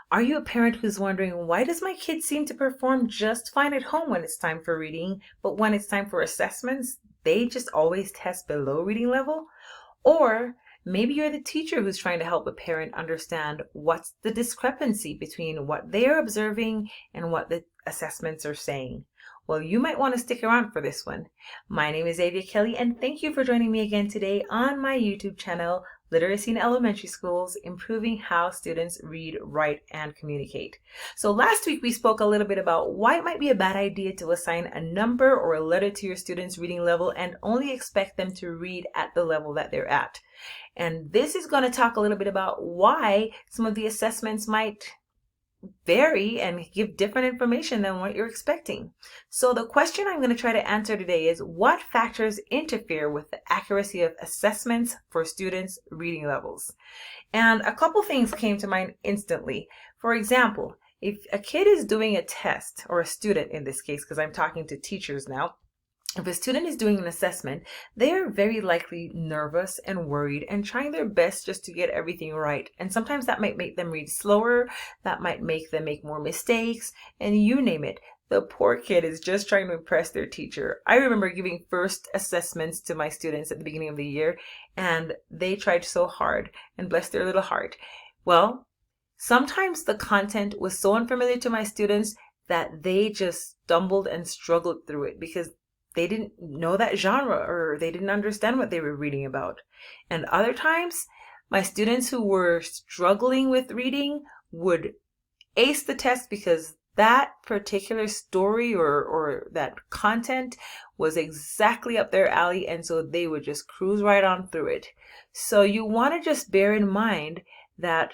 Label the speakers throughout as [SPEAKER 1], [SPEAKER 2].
[SPEAKER 1] Are you a parent who's wondering, why does my kid seem to perform just fine at home when it's time for reading, but when it's time for assessments, they just always test below reading level? Or maybe you're the teacher who's trying to help a parent understand what's the discrepancy between what they're observing and what the assessments are saying. Well, you might want to stick around for this one. My name is Avia Kelly, and thank you for joining me again today on my YouTube channel, Literacy in Elementary Schools, Improving How Students Read, Write, and Communicate. So last week we spoke a little bit about why it might be a bad idea to assign a number or a letter to your students' reading level and only expect them to read at the level that they're at. And this is going to talk a little bit about why some of the assessments might vary and give different information than what you're expecting. So the question I'm going to try to answer today is, what factors interfere with the accuracy of assessments for students' reading levels? And a couple things came to mind instantly. For example, if a kid is doing a test, or a student in this case, because I'm talking to teachers now, if a student is doing an assessment, they are very likely nervous and worried and trying their best just to get everything right. And sometimes that might make them read slower, that might make them make more mistakes, and you name it. The poor kid is just trying to impress their teacher. I remember giving first assessments to my students at the beginning of the year, and they tried so hard, and bless their little heart. Well, sometimes the content was so unfamiliar to my students that they just stumbled and struggled through it because they didn't know that genre, or they didn't understand what they were reading about. And other times, my students who were struggling with reading would ace the test because that particular story or that content was exactly up their alley, and so they would just cruise right on through it. So you want to just bear in mind that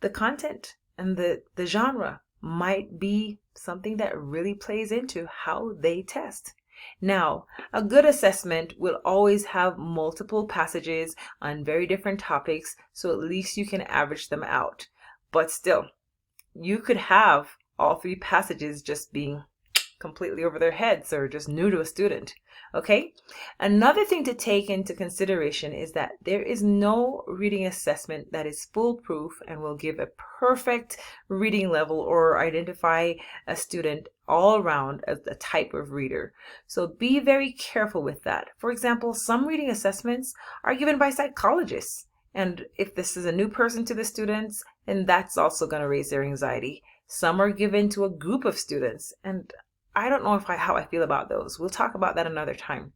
[SPEAKER 1] the content and the genre might be something that really plays into how they test. Now, a good assessment will always have multiple passages on very different topics, so at least you can average them out. But still, you could have all three passages just being completely over their heads or just new to a student. Okay? Another thing to take into consideration is that there is no reading assessment that is foolproof and will give a perfect reading level or identify a student all around as a type of reader. So be very careful with that. For example, some reading assessments are given by psychologists. And if this is a new person to the students, then that's also going to raise their anxiety. Some are given to a group of students, and I don't know how I feel about those. We'll talk about that another time.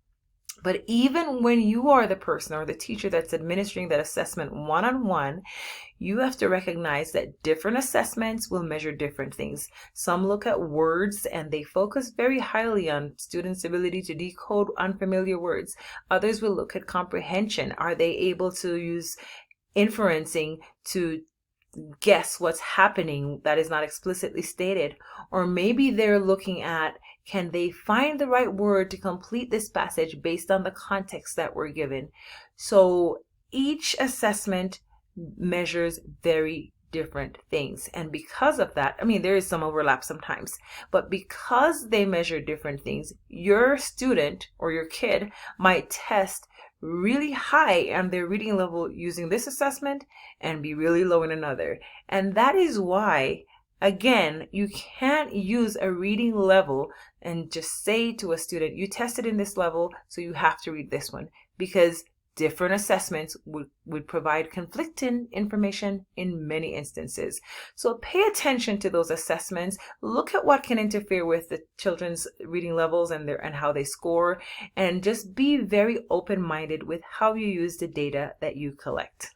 [SPEAKER 1] But even when you are the person or the teacher that's administering that assessment one-on-one, you have to recognize that different assessments will measure different things. Some look at words and they focus very highly on students' ability to decode unfamiliar words. Others will look at comprehension. Are they able to use inferencing to guess what's happening that is not explicitly stated? Or maybe they're looking at, can they find the right word to complete this passage based on the context that we're given? So each assessment measures very different things. And because of that, I mean, there is some overlap sometimes, but because they measure different things, your student or your kid might test really high on their reading level using this assessment and be really low in another. And that is why, again, you can't use a reading level and just say to a student, you tested in this level, so you have to read this one, because different assessments would provide conflicting information in many instances. So pay attention to those assessments. Look at what can interfere with the children's reading levels and how they score, and just be very open-minded with how you use the data that you collect.